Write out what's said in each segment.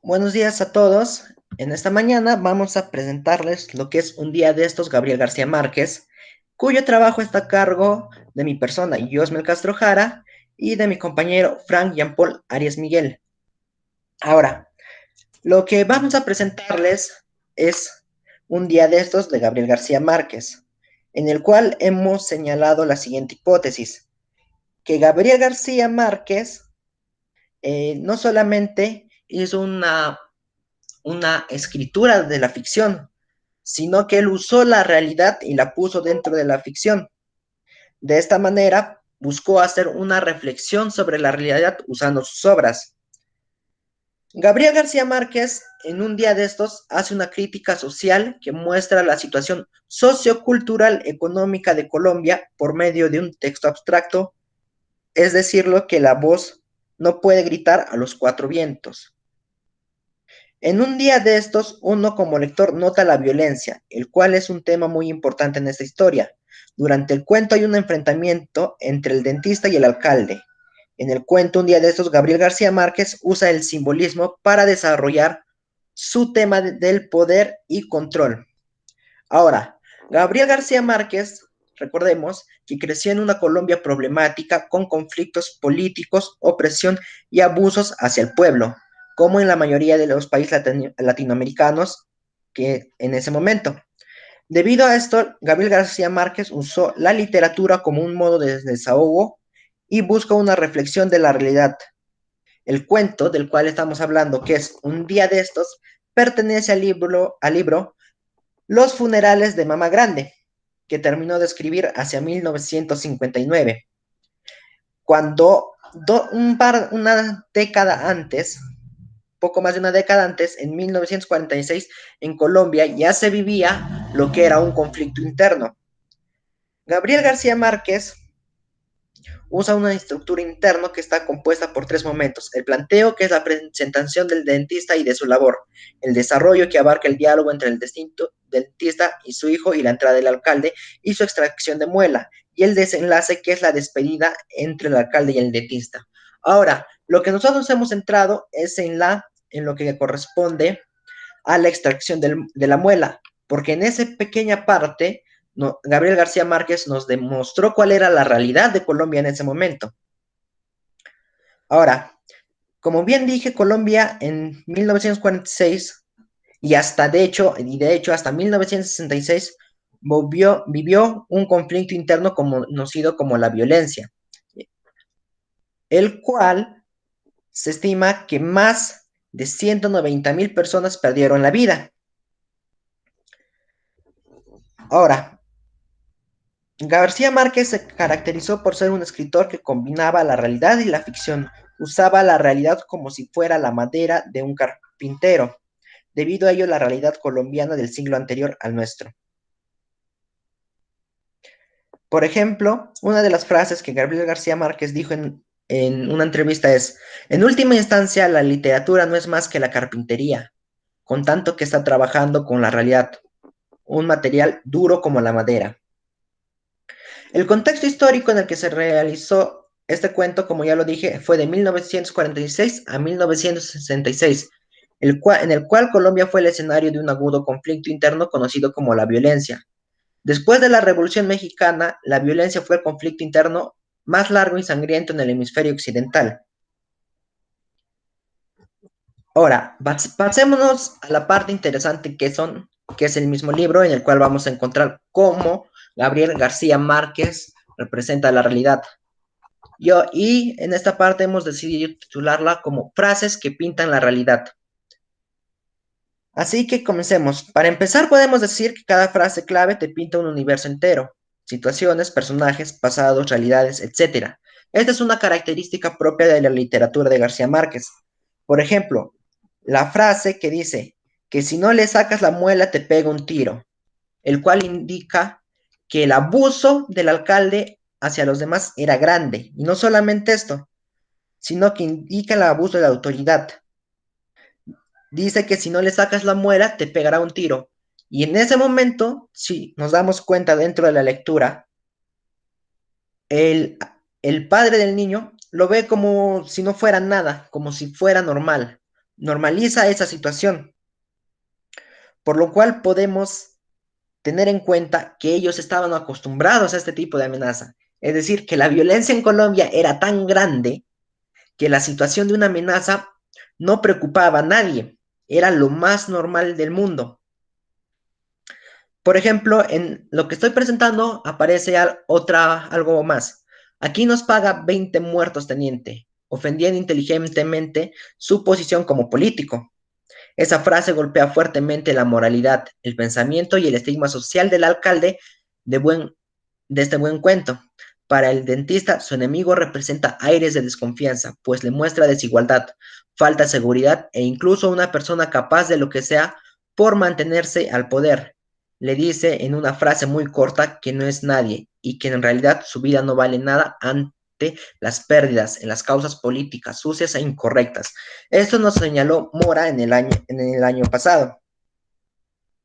Buenos días a todos. En esta mañana vamos a presentarles lo que es Un día de estos, Gabriel García Márquez, cuyo trabajo está a cargo de mi persona, Yosmel Castro Jara, y de mi compañero Frank Jean-Paul Arias Miguel. Ahora, lo que vamos a presentarles es Un día de estos de Gabriel García Márquez, en el cual hemos señalado la siguiente hipótesis, que Gabriel García Márquez no solamente hizo una escritura de la ficción, sino que él usó la realidad y la puso dentro de la ficción. De esta manera, buscó hacer una reflexión sobre la realidad usando sus obras. Gabriel García Márquez, en Un día de estos, hace una crítica social que muestra la situación sociocultural económica de Colombia por medio de un texto abstracto, es decir, lo que la voz no puede gritar a los cuatro vientos. En un día de estos, uno como lector nota la violencia, el cual es un tema muy importante en esta historia. Durante el cuento hay un enfrentamiento entre el dentista y el alcalde. En el cuento Un día de estos, Gabriel García Márquez usa el simbolismo para desarrollar su tema del poder y control. Ahora, Gabriel García Márquez, recordemos que creció en una Colombia problemática con conflictos políticos, opresión y abusos hacia el pueblo, como en la mayoría de los países latinoamericanos que en ese momento. Debido a esto, Gabriel García Márquez usó la literatura como un modo de desahogo y busca una reflexión de la realidad. El cuento del cual estamos hablando, que es Un día de estos, pertenece al libro Los funerales de Mama Grande, que terminó de escribir hacia 1959, cuando una década antes, poco más de una década antes, en 1946, en Colombia ya se vivía lo que era un conflicto interno. Gabriel García Márquez usa una estructura interna que está compuesta por tres momentos. El planteo, que es la presentación del dentista y de su labor. El desarrollo, que abarca el diálogo entre el dentista y su hijo y la entrada del alcalde y su extracción de muela. Y el desenlace, que es la despedida entre el alcalde y el dentista. Ahora, lo que nosotros hemos entrado es en lo que corresponde a la extracción de la muela, porque en esa pequeña parte no, Gabriel García Márquez nos demostró cuál era la realidad de Colombia en ese momento. Ahora, como bien dije, Colombia en 1946 y de hecho hasta 1966 vivió un conflicto interno conocido como la violencia, el cual se estima que más de 190,000 personas perdieron la vida. Ahora, García Márquez se caracterizó por ser un escritor que combinaba la realidad y la ficción. Usaba la realidad como si fuera la madera de un carpintero, debido a ello la realidad colombiana del siglo anterior al nuestro. Por ejemplo, una de las frases que Gabriel García Márquez dijo en una entrevista es, en última instancia, la literatura no es más que la carpintería, con tanto que está trabajando con la realidad, un material duro como la madera. El contexto histórico en el que se realizó este cuento, como ya lo dije, fue de 1946 a 1966, en el cual Colombia fue el escenario de un agudo conflicto interno conocido como la violencia. Después de la Revolución Mexicana, la violencia fue el conflicto interno más largo y sangriento en el hemisferio occidental. Ahora, pasémonos a la parte interesante que es el mismo libro en el cual vamos a encontrar cómo Gabriel García Márquez representa la realidad. Y en esta parte hemos decidido titularla como Frases que pintan la realidad. Así que comencemos. Para empezar, podemos decir que cada frase clave te pinta un universo entero, situaciones, personajes, pasados, realidades, etc. Esta es una característica propia de la literatura de García Márquez. Por ejemplo, la frase que dice que si no le sacas la muela te pega un tiro, el cual indica que el abuso del alcalde hacia los demás era grande. Y no solamente esto, sino que indica el abuso de la autoridad. Dice que si no le sacas la muela, te pegará un tiro. Y en ese momento, si nos damos cuenta dentro de la lectura, el, el padre del niño lo ve como si no fuera nada, como si fuera normal. normaliza esa situación, por lo cual podemos tener en cuenta que ellos estaban acostumbrados a este tipo de amenaza. Es decir, que la violencia en Colombia era tan grande que la situación de una amenaza no preocupaba a nadie, era lo más normal del mundo. Por ejemplo, en lo que estoy presentando aparece algo más. Aquí nos paga 20 muertos, teniente, ofendiendo inteligentemente su posición como político. Esa frase golpea fuertemente la moralidad, el pensamiento y el estigma social del alcalde de, de este buen cuento. Para el dentista, su enemigo representa aires de desconfianza, pues le muestra desigualdad, falta de seguridad e incluso una persona capaz de lo que sea por mantenerse al poder. Le dice en una frase muy corta que no es nadie y que en realidad su vida no vale nada ante las pérdidas en las causas políticas sucias e incorrectas. Esto nos señaló Mora en el año pasado.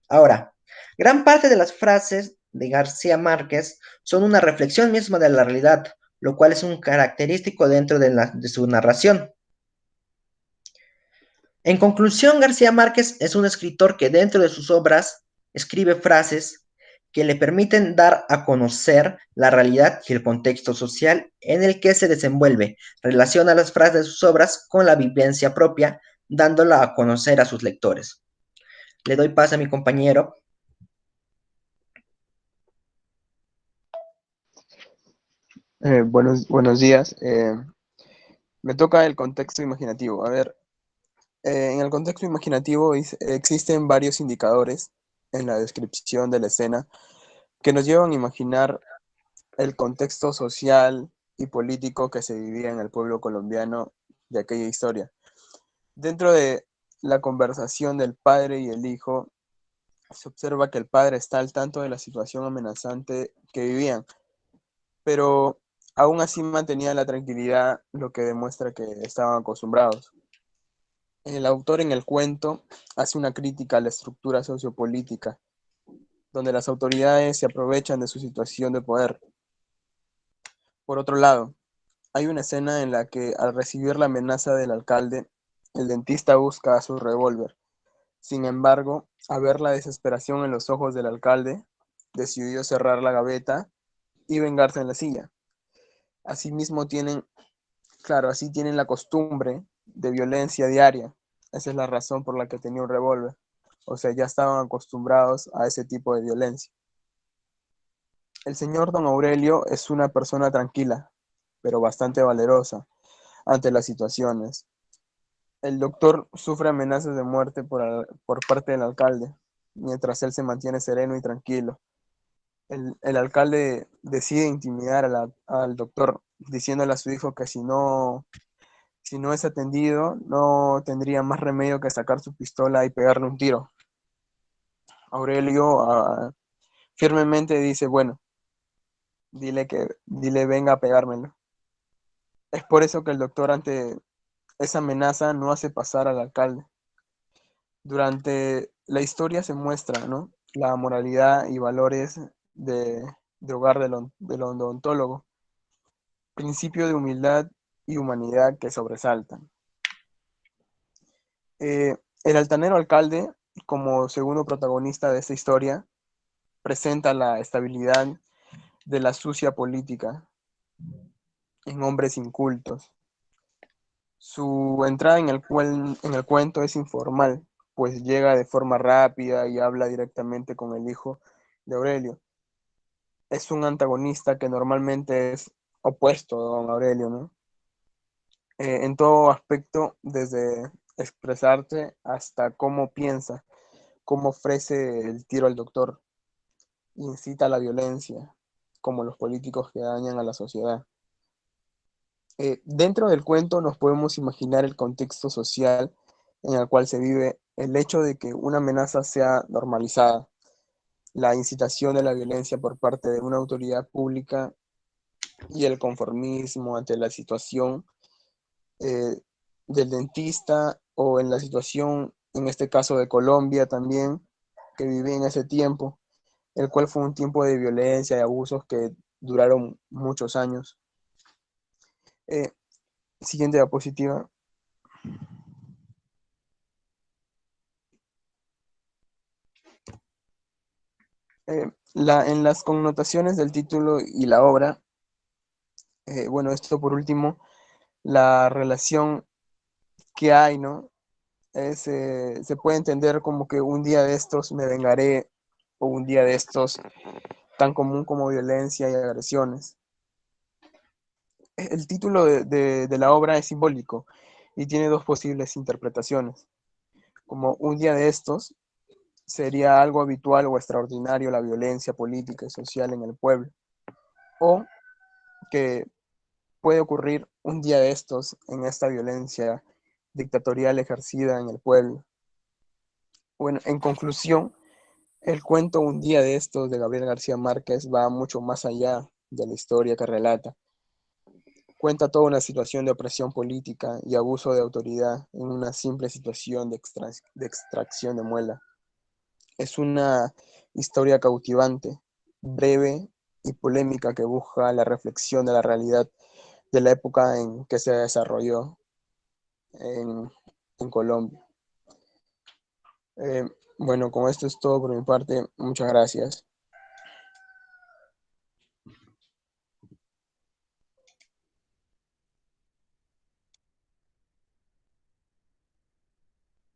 Ahora, gran parte de las frases de García Márquez son una reflexión misma de la realidad, lo cual es un característico dentro de su narración. En conclusión, García Márquez es un escritor que dentro de sus obras escribe frases que le permiten dar a conocer la realidad y el contexto social en el que se desenvuelve. Relaciona las frases de sus obras con la vivencia propia, dándola a conocer a sus lectores. Le doy paso a mi compañero. Buenos días. Me toca el contexto imaginativo. A ver, en el contexto imaginativo existen varios indicadores en la descripción de la escena que nos llevan a imaginar el contexto social y político que se vivía en el pueblo colombiano de aquella historia. Dentro de la conversación del padre y el hijo, se observa que el padre está al tanto de la situación amenazante que vivían, pero aún así mantenía la tranquilidad, lo que demuestra que estaban acostumbrados. El autor en el cuento hace una crítica a la estructura sociopolítica, donde las autoridades se aprovechan de su situación de poder. Por otro lado, hay una escena en la que, al recibir la amenaza del alcalde, el dentista busca su revólver. Sin embargo, al ver la desesperación en los ojos del alcalde, decidió cerrar la gaveta y vengarse en la silla. Asimismo tienen Claro, así tienen la costumbre de violencia diaria. Esa es la razón por la que tenía un revólver. O sea, ya estaban acostumbrados a ese tipo de violencia. El señor don Aurelio es una persona tranquila, pero bastante valerosa ante las situaciones. El doctor sufre amenazas de muerte por parte del alcalde, mientras él se mantiene sereno y tranquilo. El alcalde decide intimidar al doctor, diciéndole a su hijo que si no es atendido, no tendría más remedio que sacar su pistola y pegarle un tiro. Aurelio firmemente dice, bueno, dile venga a pegármelo. Es por eso que el doctor ante esa amenaza no hace pasar al alcalde. Durante la historia se muestra, ¿no?, la moralidad y valores de hogar del odontólogo, principio de humildad y humanidad que sobresaltan. El altanero alcalde, como segundo protagonista de esta historia, presenta la estabilidad de la sucia política en hombres incultos. Su entrada en el cuento es informal, pues llega de forma rápida y habla directamente con el hijo de Aurelio. Es un antagonista que normalmente es opuesto a don Aurelio, ¿no? En todo aspecto, desde expresarse hasta cómo piensa, cómo ofrece el tiro al doctor, incita a la violencia, como los políticos que dañan a la sociedad. Dentro del cuento nos podemos imaginar el contexto social en el cual se vive el hecho de que una amenaza sea normalizada, la incitación de la violencia por parte de una autoridad pública y el conformismo ante la situación eh, del dentista o en la situación, en este caso de Colombia también, que vivía en ese tiempo, el cual fue un tiempo de violencia y abusos que duraron muchos años. Eh, Siguiente diapositiva. En las connotaciones del título y la obra, bueno, esto por último, la relación que hay, ¿no? Se puede entender como que un día de estos me vengaré o un día de estos tan común como violencia y agresiones. El título de la obra es simbólico y tiene dos posibles interpretaciones. Como un día de estos sería algo habitual o extraordinario la violencia política y social en el pueblo, o que puede ocurrir un día de estos en esta violencia dictatorial ejercida en el pueblo. Bueno, en conclusión, el cuento Un día de estos de Gabriel García Márquez va mucho más allá de la historia que relata. Cuenta toda una situación de opresión política y abuso de autoridad en una simple situación de extracción de muela. Es una historia cautivante, breve y polémica que busca la reflexión de la realidad de la época en que se desarrolló en, en Colombia. Eh, bueno, con esto es todo por mi parte. Muchas gracias.